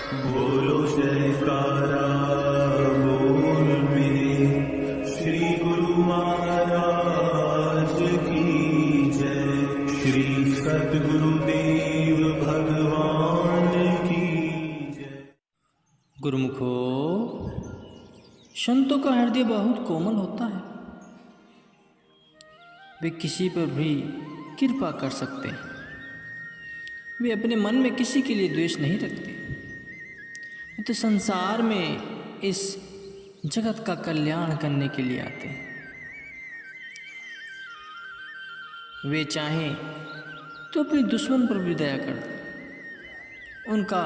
बोलो जयकारा बोल मेरे श्री गुरु महाराज की जय। श्री सद्गुरुदेव भगवान की जय। गुरुमुखो, संतों का हृदय बहुत कोमल होता है। वे किसी पर भी कृपा कर सकते हैं। वे अपने मन में किसी के लिए द्वेष नहीं रखते। वे तो संसार में इस जगत का कल्याण करने के लिए आते हैं। वे चाहें तो अपने दुश्मन पर भी दया कर दें। उनका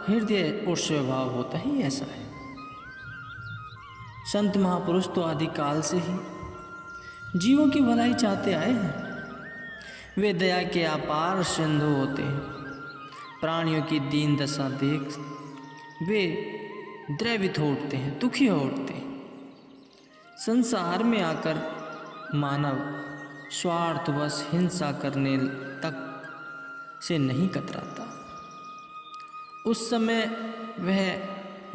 हृदय और स्वभाव होता ही ऐसा है। संत महापुरुष तो आदिकाल से ही जीवों की भलाई चाहते आए हैं। वे दया के अपार सिंधु होते हैं। प्राणियों की दीन दशा देख वे द्रवित हो उठते हैं, दुखी हो उठते हैं। संसार में आकर मानव स्वार्थवश हिंसा करने तक से नहीं कतराता। उस समय वह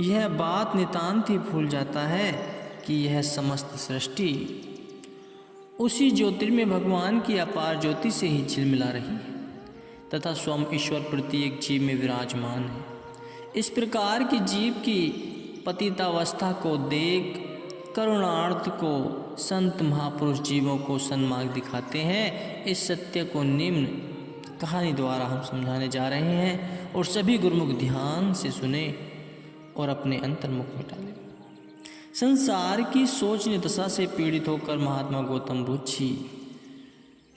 यह बात नितांत ही भूल जाता है कि यह समस्त सृष्टि उसी ज्योतिर्मय भगवान की अपार ज्योति से ही झिलमिला रही है तथा स्वयं ईश्वर प्रत्येक जीव में विराजमान है। इस प्रकार की जीव की पतितावस्था को देख करुणार्थ को संत महापुरुष जीवों को सन्मार्ग दिखाते हैं। इस सत्य को निम्न कहानी द्वारा हम समझाने जा रहे हैं और सभी गुरुमुख ध्यान से सुने और अपने अंतर्मुख में डालें। संसार की सोचनीय दशा से पीड़ित होकर महात्मा गौतम बुद्ध जी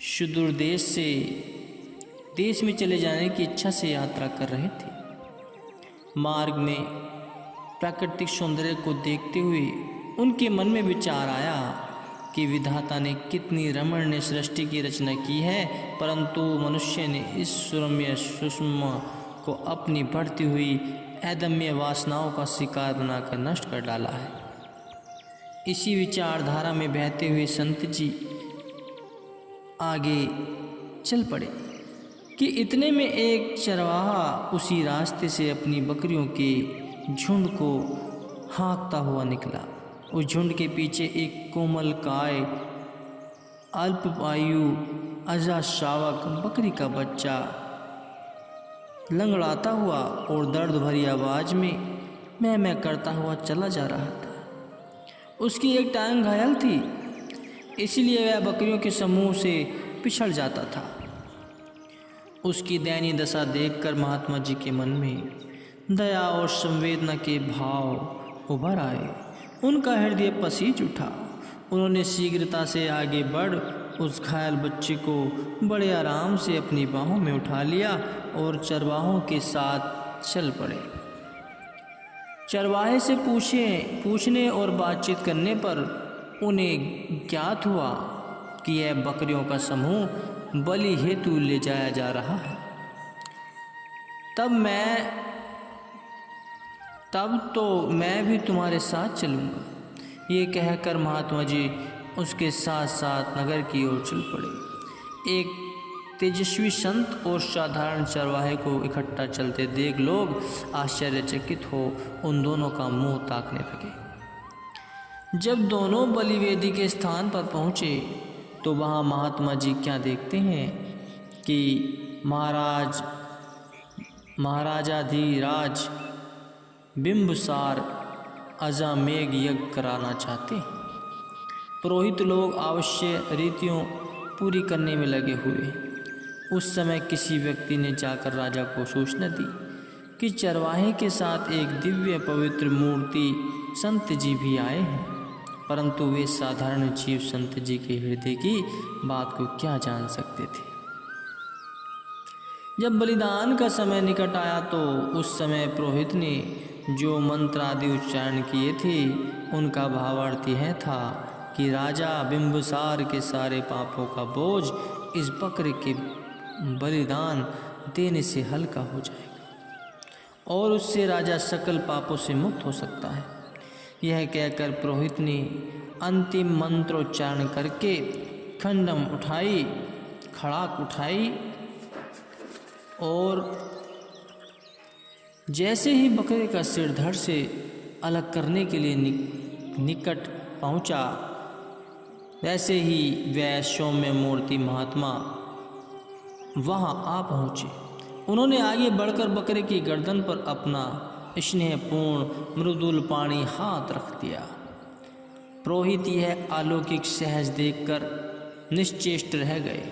सुदूर देश से देश में चले जाने की इच्छा से यात्रा कर रहे थे। मार्ग में प्राकृतिक सौंदर्य को देखते हुए उनके मन में विचार आया कि विधाता ने कितनी रमणीय सृष्टि की रचना की है, परंतु मनुष्य ने इस सुरम्य सुषमा को अपनी बढ़ती हुई अदम्य वासनाओं का शिकार बनाकर नष्ट कर डाला है। इसी विचारधारा में बहते हुए संत जी आगे चल पड़े कि इतने में एक चरवाहा उसी रास्ते से अपनी बकरियों के झुंड को हाँकता हुआ निकला। उस झुंड के पीछे एक कोमल काय अल्पायु अजा शावक बकरी का बच्चा लंगड़ाता हुआ और दर्द भरी आवाज में मैं करता हुआ चला जा रहा था। उसकी एक टांग घायल थी, इसलिए वह बकरियों के समूह से पिछड़ जाता था। उसकी दयनीय दशा देखकर महात्मा जी के मन में दया और संवेदना के भाव उभर आए। उनका हृदय पसीज उठा। उन्होंने शीघ्रता से आगे बढ़ उस घायल बच्चे को बड़े आराम से अपनी बाहों में उठा लिया और चरवाहों के साथ चल पड़े। चरवाहे से पूछने और बातचीत करने पर उन्हें ज्ञात हुआ कि यह बकरियों का समूह बलि हेतु ले जाया जा रहा है। तब तो मैं भी तुम्हारे साथ चलूँगा। ये कहकर महात्मा जी उसके साथ साथ नगर की ओर चल पड़े। एक तेजस्वी संत और साधारण चरवाहे को इकट्ठा चलते देख लोग आश्चर्यचकित हो उन दोनों का मुंह ताकने लगे। जब दोनों बलिवेदी के स्थान पर पहुँचे तो वहाँ महात्मा जी क्या देखते हैं कि महाराजाधिराज बिंबसार अजामेघ यज्ञ कराना चाहते हैं। पुरोहित लोग आवश्यक रीतियों पूरी करने में लगे हुए। उस समय किसी व्यक्ति ने जाकर राजा को सूचना दी कि चरवाहे के साथ एक दिव्य पवित्र मूर्ति संत जी भी आए हैं, परंतु वे साधारण जीव संत जी के हृदय की बात को क्या जान सकते थे। जब बलिदान का समय निकट आया तो उस समय पुरोहित ने जो मंत्र आदि उच्चारण किए थे उनका भावार्थ यह था कि राजा बिंबसार के सारे पापों का बोझ इस बकरे के बलिदान देने से हल्का हो जाएगा और उससे राजा सकल पापों से मुक्त हो सकता है। यह कहकर पुरोहित ने अंतिम मंत्रोच्चारण करके खड़ाक उठाई और जैसे ही बकरे का सिर धड़ से अलग करने के लिए निकट पहुंचा, वैसे ही वह सौम्य मूर्ति महात्मा वहां आ पहुंचे। उन्होंने आगे बढ़कर बकरे की गर्दन पर अपना स्नेहपूर्ण मृदुल पानी हाथ रख दिया। पुरोहित यह अलौकिक सहज देखकर निश्चेष्ट रह गए।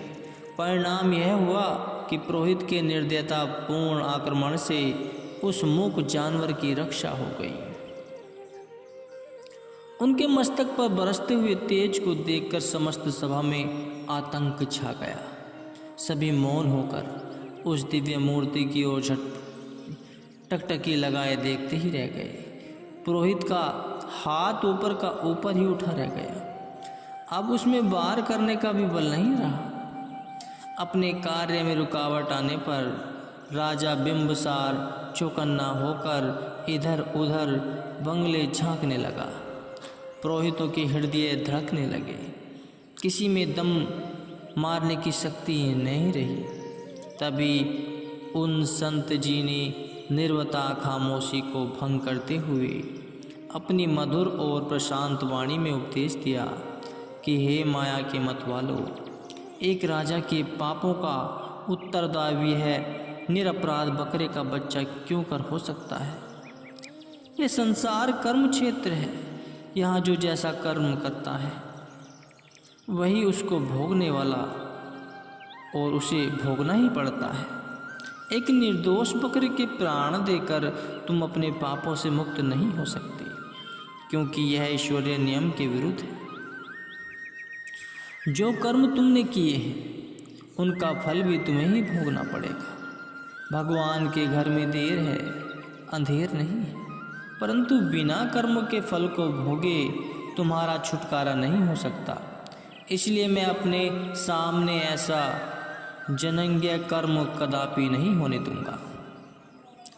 परिणाम यह हुआ कि पुरोहित के निर्दयतापूर्ण आक्रमण से उस मूक जानवर की रक्षा हो गई। उनके मस्तक पर बरसते हुए तेज को देखकर समस्त सभा में आतंक छा गया। सभी मौन होकर उस दिव्य मूर्ति की ओर टकटकी लगाए देखते ही रह गए। पुरोहित का हाथ ऊपर का ऊपर ही उठा रह गया। अब उसमें वार करने का भी बल नहीं रहा। अपने कार्य में रुकावट आने पर राजा बिंबसार चौकन्ना होकर इधर उधर बंगले झांकने लगा। पुरोहितों के हृदय धड़कने लगे। किसी में दम मारने की शक्ति नहीं रही। तभी उन संत जी ने निर्वता खामोशी को भंग करते हुए अपनी मधुर और प्रशांत वाणी में उपदेश दिया कि हे माया के मतवालों, एक राजा के पापों का उत्तरदायी है निरपराध बकरे का बच्चा क्यों कर हो सकता है। यह संसार कर्म क्षेत्र है। यहाँ जो जैसा कर्म करता है वही उसको भोगने वाला और उसे भोगना ही पड़ता है। एक निर्दोष बकरे के प्राण देकर तुम अपने पापों से मुक्त नहीं हो सकते, क्योंकि यह ईश्वरीय नियम के विरुद्ध है। जो कर्म तुमने किए हैं उनका फल भी तुम्हें ही भोगना पड़ेगा। भगवान के घर में देर है, अंधेर नहीं है, परंतु बिना कर्म के फल को भोगे तुम्हारा छुटकारा नहीं हो सकता। इसलिए मैं अपने सामने ऐसा जनंग्य कर्म कदापि नहीं होने दूंगा।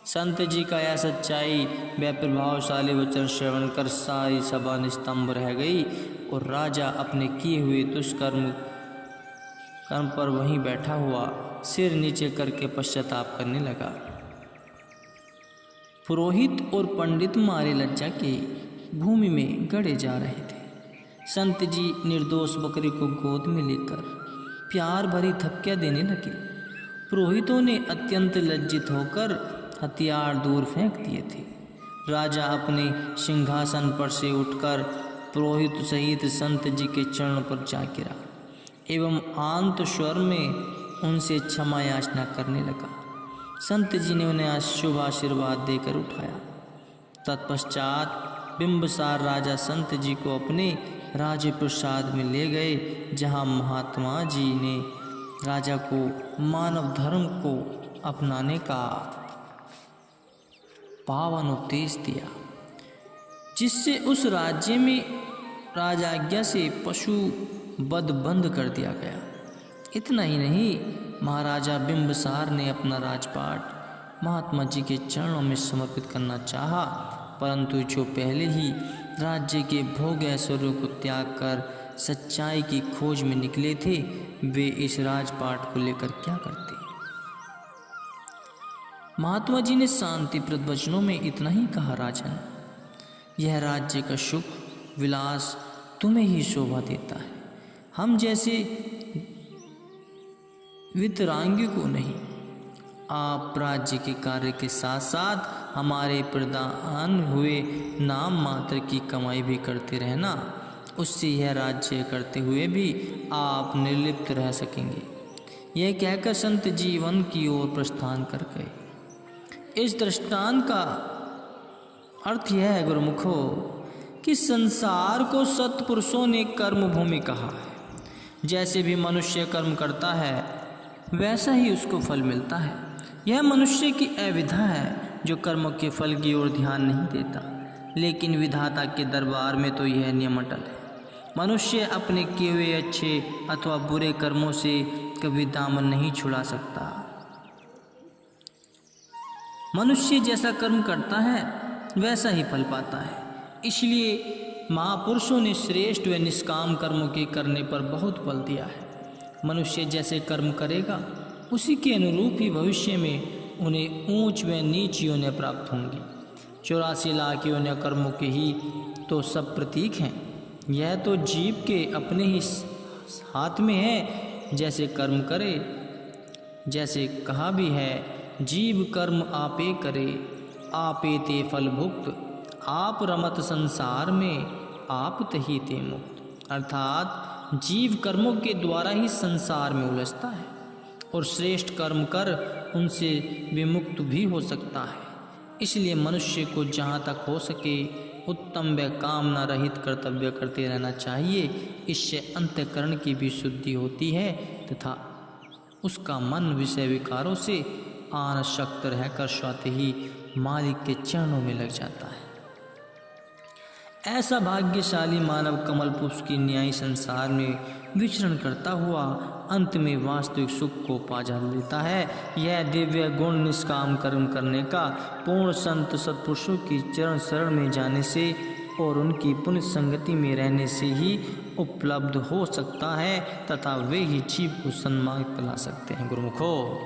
संत जी का यह सच्चाई व प्रभावशाली वचन श्रवण कर सारी सभा निस्तंभ रह गई और राजा अपने किए हुए दुष्कर्म पर वहीं बैठा हुआ सिर नीचे करके पश्चाताप करने लगा। पुरोहित और पंडित मारे लज्जा के भूमि में गड़े जा रहे थे। संत जी निर्दोष बकरी को गोद में लेकर प्यार भरी थपकियां देने लगे। पुरोहितों ने अत्यंत लज्जित होकर हथियार दूर फेंक दिए थे। राजा अपने सिंहासन पर से उठकर पुरोहित सहित संत जी के चरणों पर जा गिरा एवं आंत स्वर में उनसे क्षमा याचना करने लगा। संत जी ने उन्हें शुभ आशीर्वाद देकर उठाया। तत्पश्चात बिंबसार राजा संत जी को अपने राज्य प्रसाद में ले गए, जहां महात्मा जी ने राजा को मानव धर्म को अपनाने का पावन उपदेश दिया, जिससे उस राज्य में राजाज्ञा से पशु वध बंद कर दिया गया। इतना ही नहीं, महाराजा बिंबसार ने अपना राजपाट महात्मा जी के चरणों में समर्पित करना चाहा, परंतु जो पहले ही राज्य के भोग ऐश्वर्यों को त्याग कर सच्चाई की खोज में निकले थे, वे इस राजपाट को लेकर क्या करते। महात्मा जी ने शांतिप्रद वचनों में इतना ही कहा, राजन, यह राज्य का सुख विलास तुम्हें ही शोभा देता है, हम जैसे वितरांगी को नहीं। आप राज्य के कार्य के साथ साथ हमारे प्रदान हुए नाम मात्र की कमाई भी करते रहना, उससे यह राज्य करते हुए भी आप निर्लिप्त रह सकेंगे। यह कहकर संत जीवन की ओर प्रस्थान कर गए। इस दृष्टांत का अर्थ यह है गुरुमुखो कि संसार को सत्पुरुषों ने कर्म भूमि कहा है। जैसे भी मनुष्य कर्म करता है वैसा ही उसको फल मिलता है। यह मनुष्य की अविधा है जो कर्मों के फल की ओर ध्यान नहीं देता, लेकिन विधाता के दरबार में तो यह नियम अटल है। मनुष्य अपने किए हुए अच्छे अथवा बुरे कर्मों से कभी दामन नहीं छुड़ा सकता। मनुष्य जैसा कर्म करता है वैसा ही फल पाता है। इसलिए महापुरुषों ने श्रेष्ठ व निष्काम कर्मों के करने पर बहुत बल दिया है। मनुष्य जैसे कर्म करेगा उसी के अनुरूप ही भविष्य में उन्हें ऊंच व नीच योनियां प्राप्त होंगी। 84 लाख योनियां कर्मों के ही तो सब प्रतीक हैं। यह तो जीव के अपने ही हाथ में है, जैसे कर्म करे। जैसे कहा भी है, जीव कर्म आपे करे, आपे ते फल भुक्त, आप रमत संसार में, आप तही ते मुक्त। अर्थात जीव कर्मों के द्वारा ही संसार में उलझता है और श्रेष्ठ कर्म कर उनसे विमुक्त भी हो सकता है। इसलिए मनुष्य को जहाँ तक हो सके उत्तम व कामना रहित कर्तव्य करते रहना चाहिए। इससे अंतःकरण की भी शुद्धि होती है तथा उसका मन विषय विकारों से आनशक्त रहकर स्वतः ही मालिक के चरणों में लग जाता है। ऐसा भाग्यशाली मानव कमल पुष्प की न्यायी संसार में विचरण करता हुआ अंत में वास्तविक सुख को पा लेता है। यह दिव्य गुण निष्काम कर्म करने का पूर्ण संत सत्पुरुषों की चरण शरण में जाने से और उनकी पुण्य संगति में रहने से ही उपलब्ध हो सकता है तथा वे ही जीव को सन्मार्ग ला सकते हैं। गुरुमुखो।